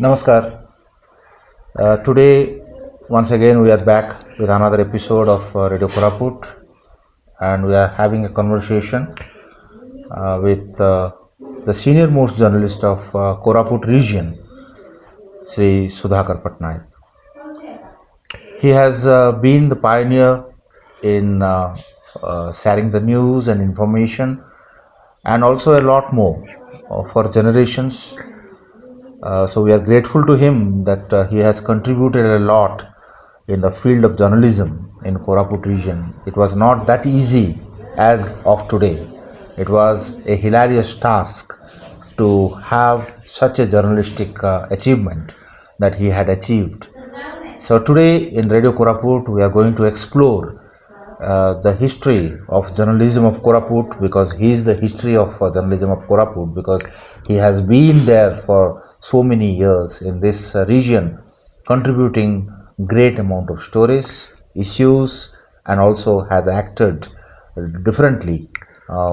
Namaskar. Today, once again, we are back with another episode of Radio Koraput, and we are having a conversation with the senior most journalist of Koraput region, Sri Sudhakar Patnaik. He has been the pioneer in sharing the news and information, and also a lot more for generations. So we are grateful to him that he has contributed a lot in the field of journalism in Koraput region. It was not that easy as of today. It was a hilarious task to have such a journalistic achievement that he had achieved. So today in Radio Koraput we are going to explore the history of journalism of Koraput, because he is the history of journalism of Koraput, because he has been there for so many years in this region, contributing great amount of stories, issues, and also has acted differently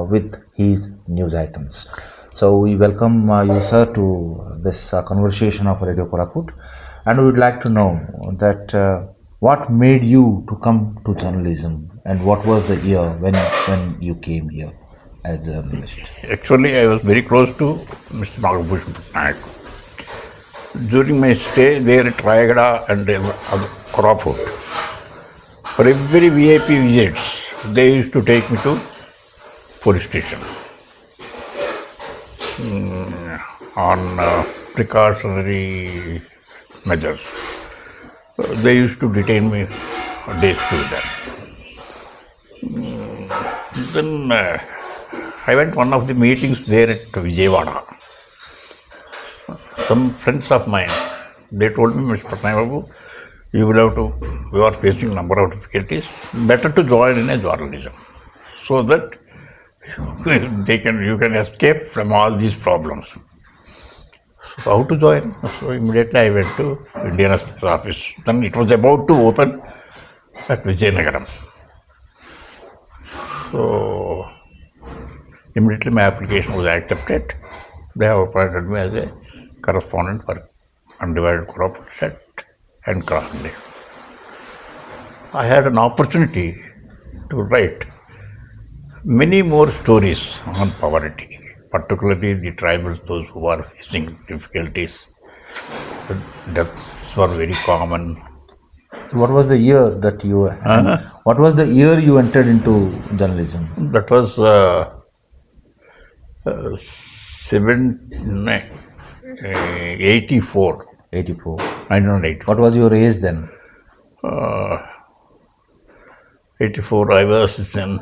with his news items. So we welcome you, sir, to this conversation of Radio Koraput, and we would like to know that what made you to come to journalism, and what was the year when you came here as a journalist? Actually, I was very close to Mr. Sudhakar Patnaik. During my stay there at Rayagada and Koraput, for every VIP visits, they used to take me to police station on precautionary measures. They used to detain me days together. Then I went one of the meetings there at Vijayawada. Some friends of mine, they told me, Mr. Patnaik Babu, you are facing a number of difficulties. Better to join in a journalism, so that you can escape from all these problems. So how to join? So immediately I went to Indian Express office. Then it was about to open at Vijayanagaram. So immediately my application was accepted. They have appointed me as a correspondent for Undivided Koraput set and Crossing. I had an opportunity to write many more stories on poverty, particularly the tribals, those who are facing difficulties. The deaths were very common. So what was the year that you? What was the year you entered into journalism? That was 84. 84. 1984. What was your age then? 84. I was then.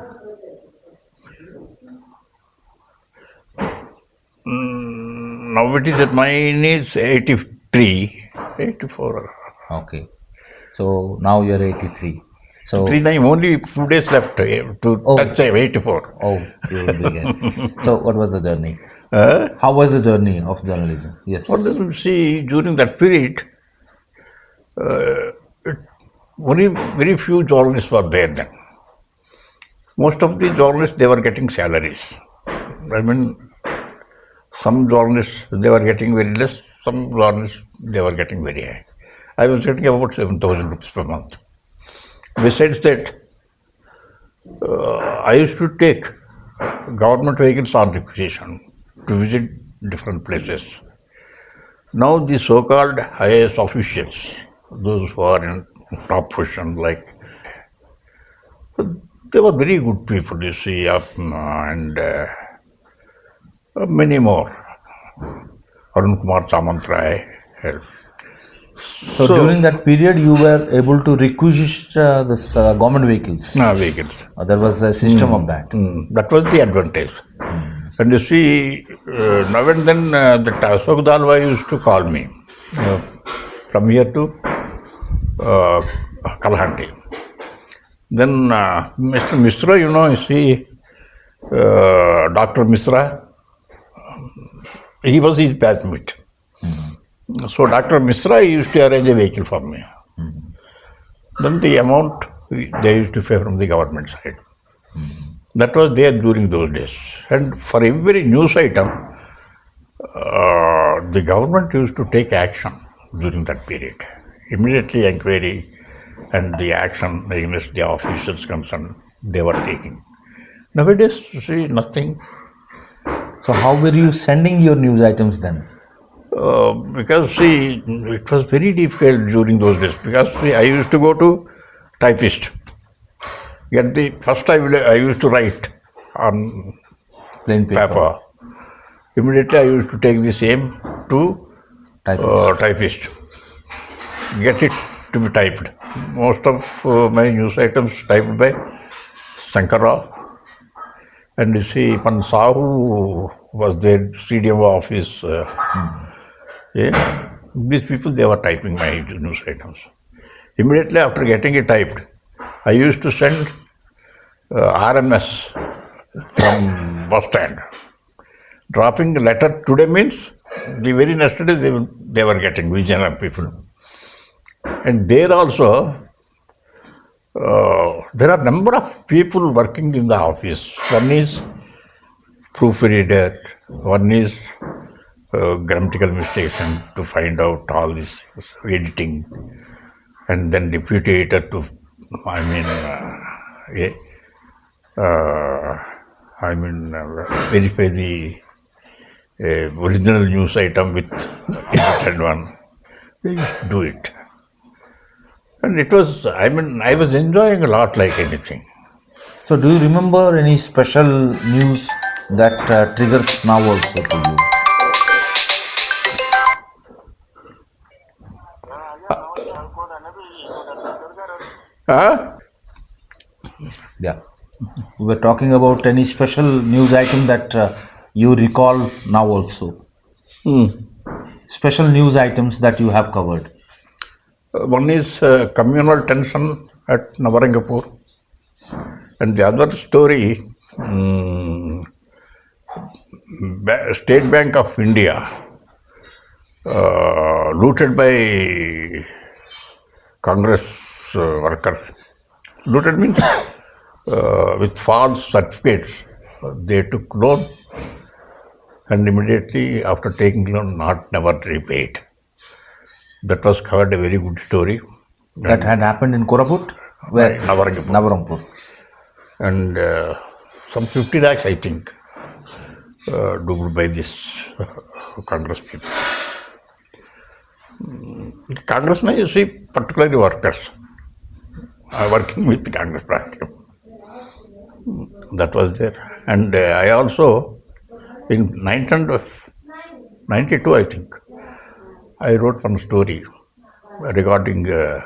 Now it is at mine is 83. 84. Okay. So now you are 83. So 39, only 2 days left to touch 84. Oh, you will begin. So what was the journey? How was the journey of journalism? Yes. What do you see during that period? Very few journalists were there then. Most of the journalists, they were getting salaries. I mean, some journalists, they were getting very less. Some journalists, they were getting very high. I was getting about 7,000 rupees per month. Besides that, I used to take government vehicles on requisition to visit different places. Now the so-called IAS officials, those who are in top position, like, they were very good people, you see, and many more. Arun Kumar Samantrai. So during that period, you were able to requisition this government vehicles. Vehicles. There was a system of that. That was the advantage. And you see, now and then the Ashok Dalwai used to call me from here to Kalahandi. Then Mr. Misra, you see, Dr. Misra, he was his batchmate. So Dr. Misra used to arrange a vehicle for me. Then the amount they used to pay from the government side. That was there during those days. And for every news item, the government used to take action during that period. Immediately inquiry and the action against the officials concerned, they were taking. Nowadays, see, nothing. So how were you sending your news items then? Because see, it was very difficult during those days. Because see, I used to go to typist. Get the first I used to write on Plain paper. paper. Immediately I used to take the same to typist. Get it to be typed. Most of my news items typed by Sankara. And you see, one Sahu was there, CDM office. Yeah. These people, they were typing my news items. Immediately after getting it typed, I used to send RMS from bus stand. Dropping the letter today means the very next day they were getting Vijayanagar people. And there also, there are number of people working in the office. One is proofreader, one is grammatical mistakes and to find out all this things, editing, and then deputy editor to, verify the original news item with edited one. They used to do it. And it was, I was enjoying a lot like anything. So do you remember any special news that triggers now also to you? Yeah. We were talking about any special news item that you recall now also. Special news items that you have covered. One is communal tension at Navarangapur, and the other story, State Bank of India, looted by Congress workers. Looted means with false certificates, they took loan, and immediately after taking loan, never repaid. That was covered, a very good story. That had happened in Koraput? Where? Navarangapur. And some 50 lakhs, I think, duped by this Congress people. Congressmen, you see, particularly workers, are working with the Congress party. That was there. And I also, in 1992, I think, I wrote one story regarding this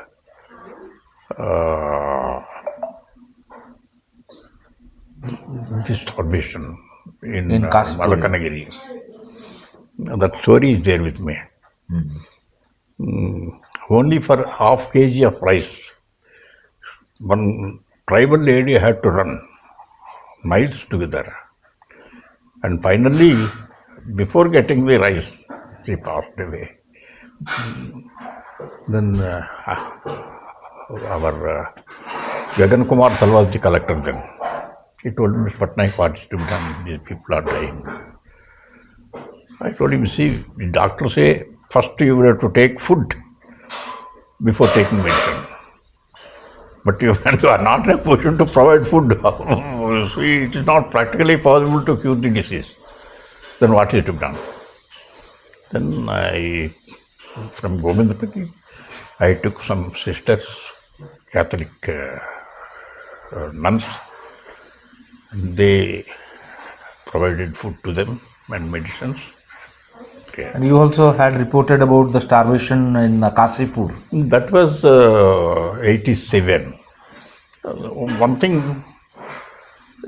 starvation in Malakanagiri. That story is there with me. Only for half kg of rice, one tribal lady had to run miles together. And finally, before getting the rice, she passed away. Then our Gagan Kumar Thal was the collector then. He told me, Mr. Patnaik, what is to be done? These people are dying. I told him, see, the doctor say, first you have to take food before taking medicine. But you are not in a position to provide food. See, it is not practically possible to cure the disease. Then what is to be done? Then from Govindapati, I took some sisters, Catholic nuns. They provided food to them and medicines. Okay. And you also had reported about the starvation in Kasipur. That was 87. One thing,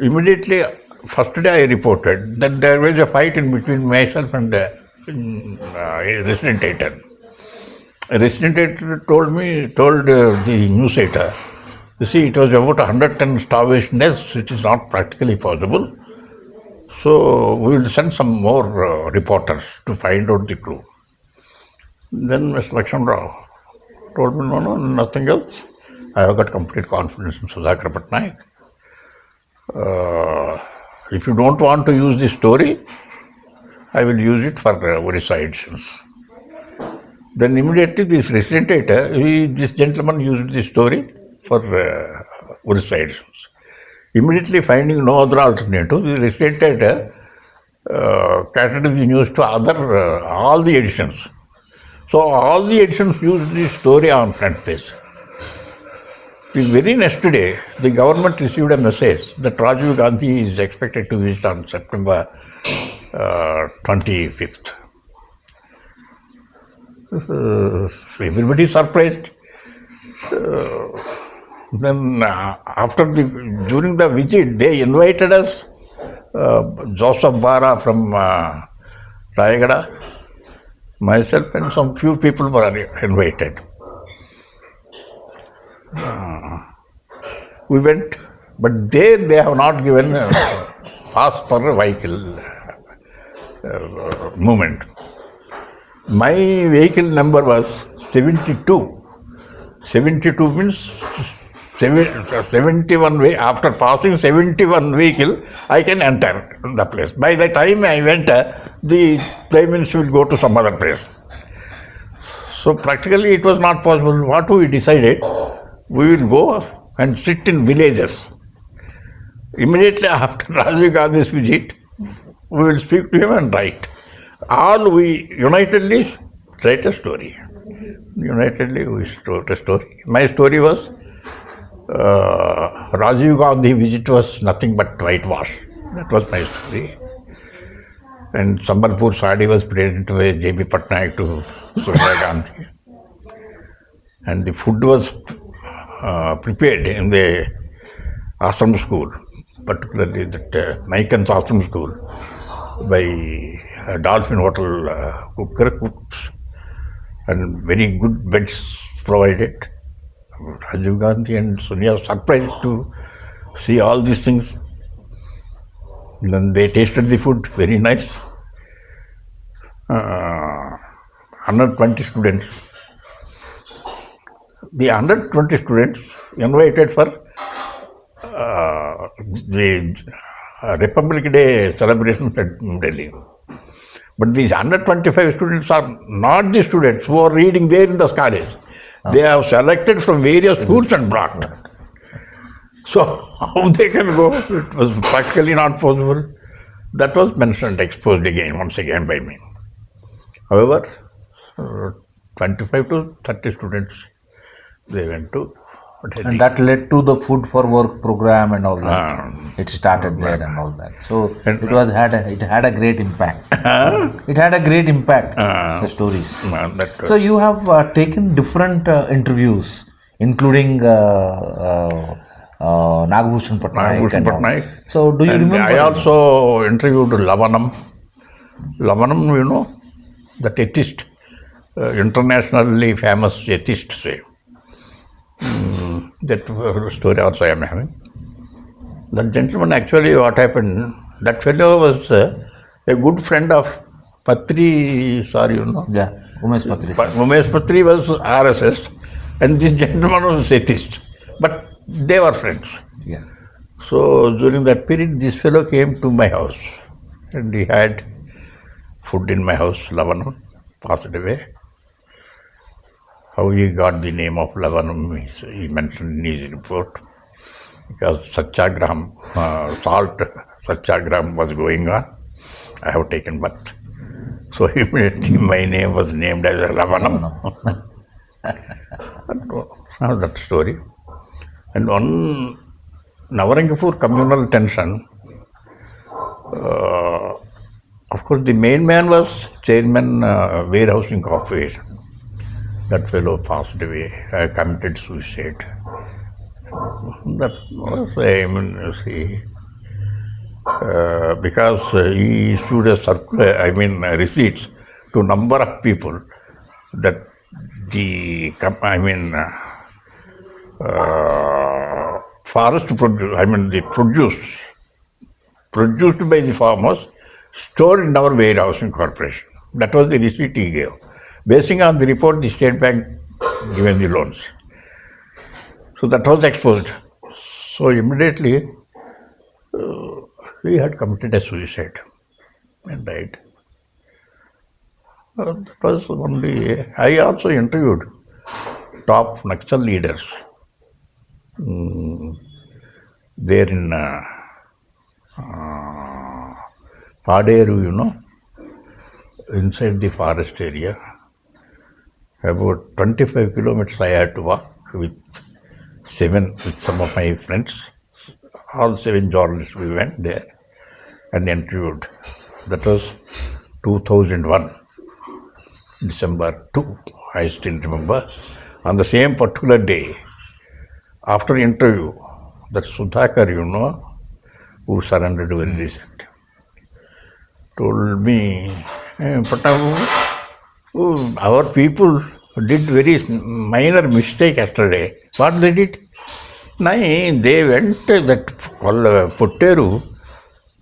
immediately, first day I reported that there was a fight in between myself and a resident editor. A resident editor told the news editor, you see, it was about 110 starvation deaths, it is not practically possible. So we will send some more reporters to find out the clue. Then Mr. Lakshman Rao told me, no, nothing else. I have got complete confidence in Sudhakar Patnaik. If you don't want to use this story, I will use it for Orissa editions. Then immediately this resident editor, this gentleman used the story for Orissa editions. Immediately finding no other alternative, the resident editor catered the news to all the editions. So all the editions used the story on front page. The very next day, the government received a message that Rajiv Gandhi is expected to visit on September 25th. Everybody is surprised. Then during the visit, they invited us. Joseph Bara from Rayagada, myself and some few people were invited. We went, but there they have not given pass for vehicle movement. My vehicle number was 72. 72 means 71 way. After passing 71 vehicle, I can enter the place. By the time I went, the Prime Minister will go to some other place. So practically it was not possible. What we decided, we will go and sit in villages. Immediately after Rajiv Gandhi's visit, we will speak to him and write. All we unitedly write a story. Unitedly we wrote a story. My story was Rajiv Gandhi visit was nothing but whitewash. That was my story. And Sambalpur Sadi was presented by J.B. Patnaik to Sudhakar Gandhi. And the food was prepared in the ashram school, particularly that Naikan's ashram school, by Dolphin Hotel cooks, and very good beds provided. Rajiv Gandhi and Sonia were surprised to see all these things. Then they tasted the food, very nice. 120 students. The 120 students invited for the Republic Day celebrations at Delhi. But these 125 students are not the students who are reading there in the college. They have selected from various schools and brought. So how they can go? It was practically not possible. That was mentioned, exposed again, once again by me. However, 25 to 30 students, they went to Delhi. And that led to the food for work program and all that. It started there and all that. So it had a great impact. It had a great impact. The stories. So you have taken different interviews, including Nagbhushan Patnaik. So do you remember? I also interviewed Lavanam. Lavanam, you know, that atheist, internationally famous atheist, say. That story also I am having. That gentleman, actually what happened, that fellow was a good friend of Patri, sorry, you know. Yeah, Umesh Patri. Umesh Patri was RSS and this gentleman was atheist. But they were friends. Yeah. So during that period, this fellow came to my house and he had food in my house, Lavanam, passed away. How he got the name of Lavanam, he mentioned in his report, because Satyagraham, salt Satyagraham was going on. I have taken bath. So immediately my name was named as Lavanam. That story. And on Navarangapur communal tension, of course the main man was chairman warehousing corporation. That fellow passed away, committed suicide. That was, I mean, see, because he issued a receipts to number of people that the, forest produce, the produce produced by the farmers stored in our warehousing corporation. That was the receipt he gave. Basing on the report, the State Bank given the loans. So that was exposed. So immediately he had committed a suicide and died. That was only, I also interviewed top Naxal leaders there in Paderu, inside the forest area. About 25 kilometers I had to walk with some of my friends. All 7 journalists, we went there and interviewed. That was 2001, December 2, I still remember. On the same particular day, after interview, that Sudhakar, who surrendered very recently, told me, Patnaik, our people did very minor mistake yesterday. What they did? They went that Putteru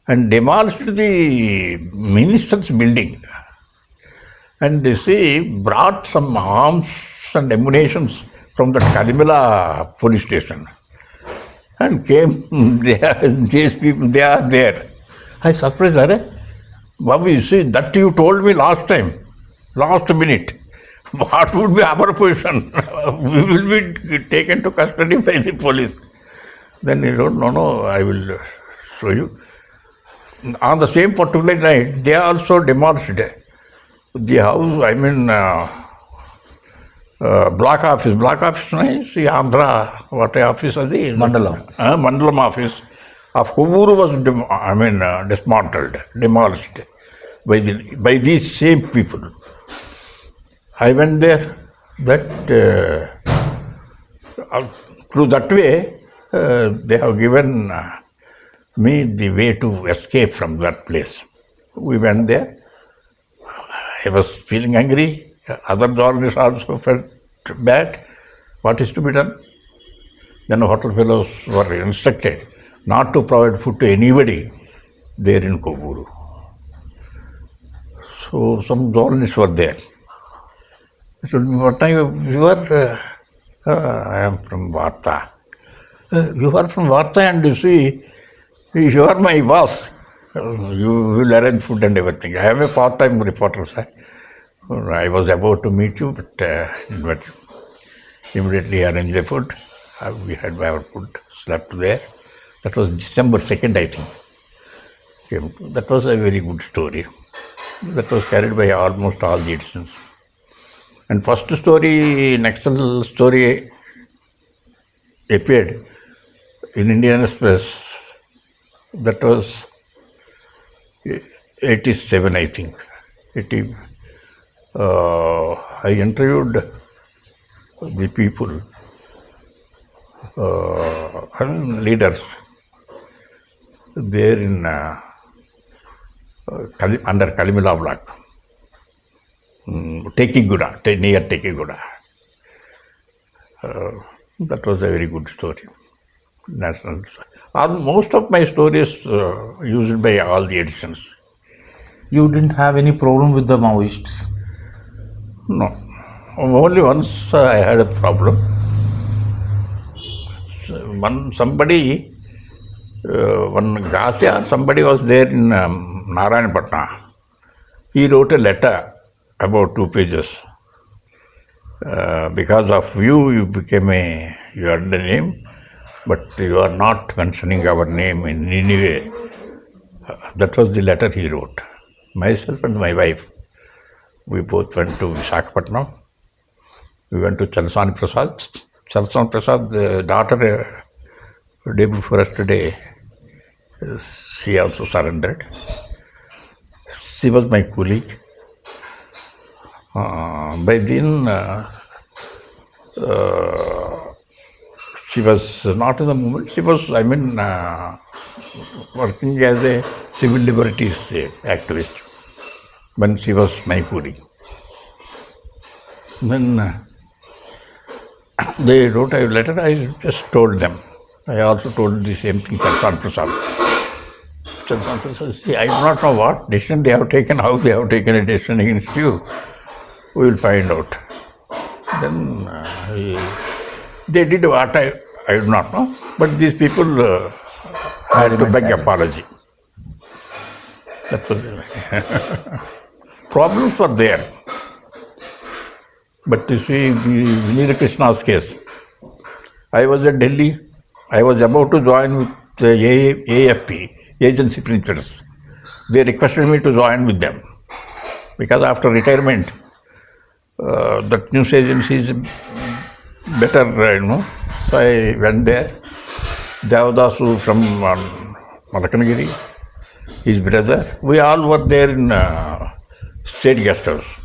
and demolished the minister's building. And brought some arms and ammunitions from the Kalimala police station. And came, these people, they are there. I surprised, Babu, you see, that you told me last time, last minute. What would be our position? We will be taken to custody by the police. Then he wrote, no, I will show you. On the same particular night, they also demolished the house, block office, see Andhra, what office is the? Mandalam office of Kovuru was dismantled, demolished by these same people. I went there, through that way, they have given me the way to escape from that place. We went there. I was feeling angry. Other journalists also felt bad. What is to be done? Then hotel fellows were instructed not to provide food to anybody there in Kovuru. So some journalists were there. I told me, what time you are? I am from Varta. You are from Varta, and you see, you are my boss. You will arrange food and everything. I am a part-time reporter, sir. I was about to meet you, but immediately arranged the food. We had our food, slept there. That was December 2nd, I think. That was a very good story. That was carried by almost all the editions. And first story, Naxal story, appeared in Indian Express. That was 87, I think. I interviewed the people, leaders there in under Kalimala block. Tekiguda, near Tekiguda. That was a very good story. National. Most of my stories used by all the editions. You didn't have any problem with the Maoists? No. Only once I had a problem. One Gasya, somebody was there in Narayanpatna. He wrote a letter about 2 pages. Because of you, you had the name, but you are not mentioning our name in any way. That was the letter he wrote. Myself and my wife, we both went to Visakhapatnam. We went to Chalsani Prasad. Chalsani Prasad, the daughter, day before yesterday, she also surrendered. She was my colleague. By then, she was not in the movement. She was, working as a civil liberties activist when she was my colleague. Then they wrote a letter, I just told them. I also told the same thing to Chalsani Prasad. Chalsani Prasad, see, I do not know what decision they have taken, how they have taken a decision against you. We will find out. Then they did what I do not know, but these people had to beg apology. That was problems were there. But you see, the Vinira Krishna's case, I was at Delhi. I was about to join with the AFP, Agency Principals. They requested me to join with them because after retirement, that news agency is better, So I went there. Devadasu from Malakanagiri, his brother, we all were there in state guest house.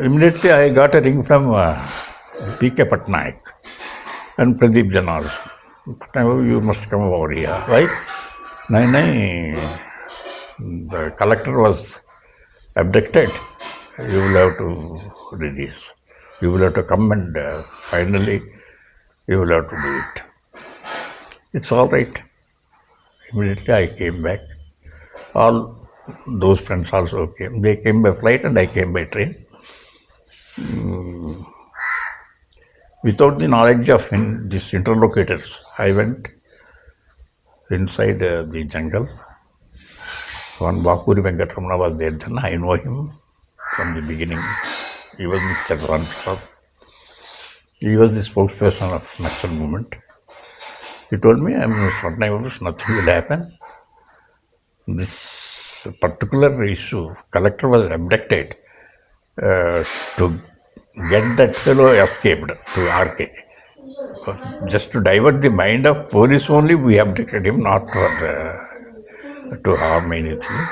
Immediately I got a ring from P.K. Patnaik and Pradeep Janal. Patnaik, you must come over here. Why? The collector was abducted. You will have to release. You will have to come and finally you will have to do it. It's all right. Immediately I came back. All those friends also came. They came by flight and I came by train. Without the knowledge of these interlocutors, I went inside the jungle. One Bakuri Venkatramana was there then. I know him from the beginning. He was Mr. Ranprasad. He was the spokesperson of Naxal movement. He told me, nothing will happen. This particular issue, collector was abducted to get that fellow escaped to RK. Just to divert the mind of police only, we abducted him, not for, to harm anything.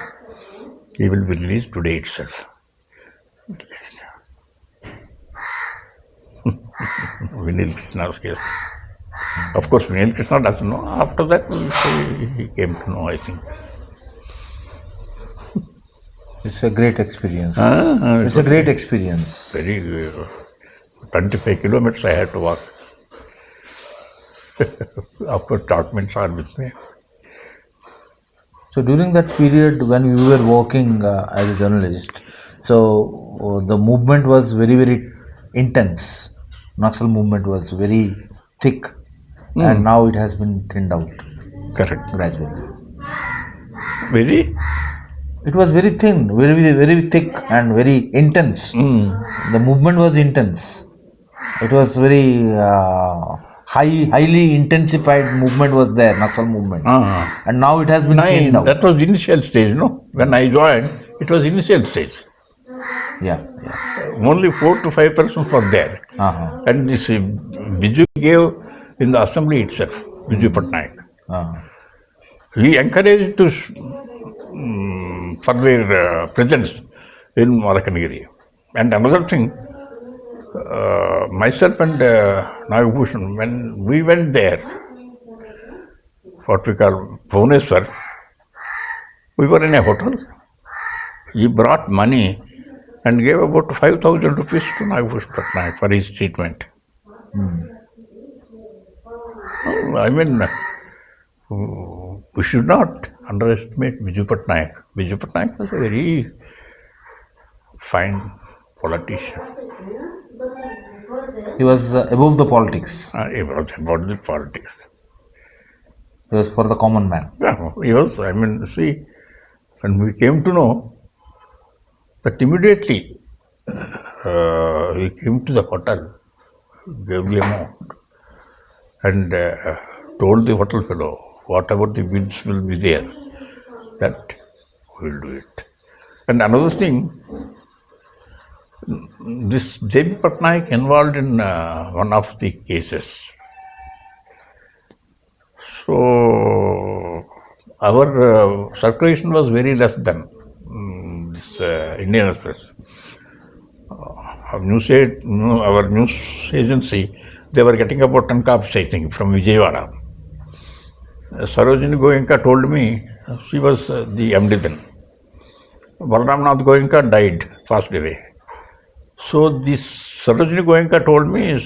He will be released today itself. Vinil Krishna's case. Of course, Vinil Krishna doesn't know. After that, he came to know, I think. It's a great experience. It's a great experience. Very 25 kilometers I had to walk. Of course, documents are with me. So during that period when you were working as a journalist, so the movement was very, very intense. Naxal movement was very thick, and now it has been thinned out. Correct. Gradually. Very? It was very thin, very thick and very intense. The movement was intense. It was very highly intensified movement was there, Naxal movement. And now it has been thinned out. That was the initial stage, no? When I joined, it was initial stage. Yeah. Only 4 to 5% were there. And this Biju gave in the assembly itself, Biju Patnaik. He encouraged to for their presence in Malakanagiri. And another thing, myself and Nagabhushan, when we went there, what we call Bhubaneswar, we were in a hotel. He brought money and gave about 5,000 rupees to Nagabhushan Patnaik for his treatment. I mean, we should not underestimate Biju Patnaik. Biju Patnaik was a very fine politician. He was above the politics. He was about the politics. He was for the common man. Yeah, he was, see, when we came to know that immediately he came to the hotel, gave the amount, and told the hotel fellow, whatever the bids will be there, that we will do it. And another thing, this J.B. Patnaik involved in one of the cases. So, our circulation was very less than this Indian Express. Our news agency, they were getting about 10 copies, I think, from Vijayawada. Sarojini Goenka told me, she was the MD then. Balramnath Goenka died, passed away. So this Sarojini Goenka told me,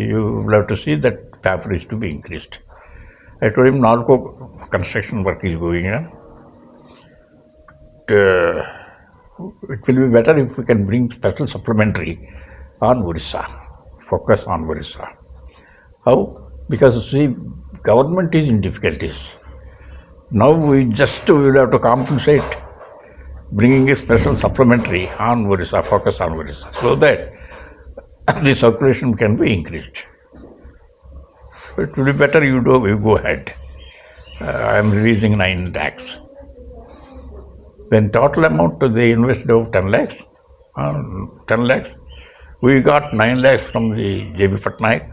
you will have to see that paper is to be increased. I told him, Nalco construction work is going on. It will be better if we can bring special supplementary on Orissa, focus on Orissa. How? Because see, government is in difficulties. Now we will have to compensate bringing a special supplementary on Orissa, focus on Orissa, so that the circulation can be increased. So it will be better you go ahead. I am releasing 9 lakhs. Then total amount they invested over 10 lakhs. 10 lakhs. We got 9 lakhs from the J.B. Patnaik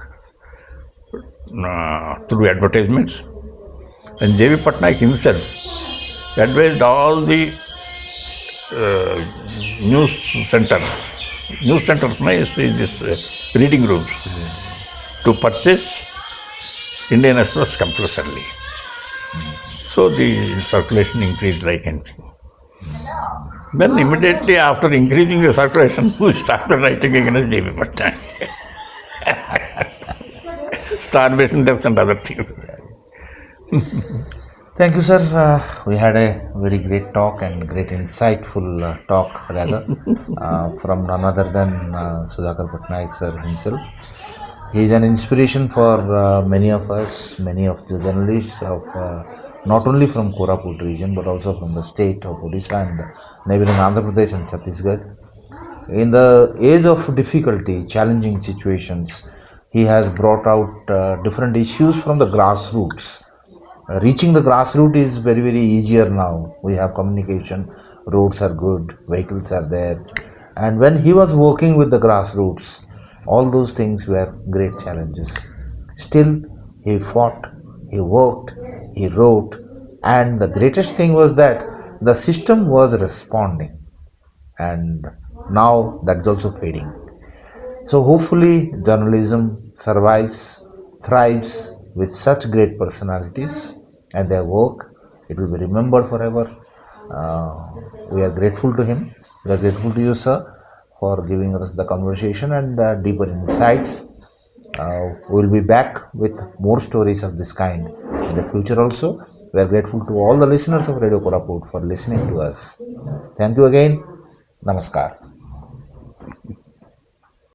through advertisements. And J.B. Patnaik himself advised all the news centers. News centers is this reading rooms to purchase Indian Express compulsorily. So the circulation increased like anything. Then immediately after increasing the circulation, we started writing against J.B. Patnaik. Starvation deaths and other things. Thank you, sir. We had a very great talk and great insightful talk, rather, from none other than Sudhakar Patnaik, sir himself. He is an inspiration for many of us, many of the journalists of not only from Koraput region but also from the state of Odisha and neighboring Andhra Pradesh and Chhattisgarh. In the age of difficulty, challenging situations, he has brought out different issues from the grassroots. Reaching the grassroots is very, very easier now. We have communication, roads are good, vehicles are there. And when he was working with the grassroots, all those things were great challenges. Still, he fought, he worked, he wrote, and the greatest thing was that the system was responding. And now that is also fading. So hopefully journalism survives, thrives with such great personalities and their work. It will be remembered forever. We are grateful to him. We are grateful to you, sir, for giving us the conversation and deeper insights. We will be back with more stories of this kind in the future also. We are grateful to all the listeners of Radio Koraput for listening to us. Thank you again. Namaskar.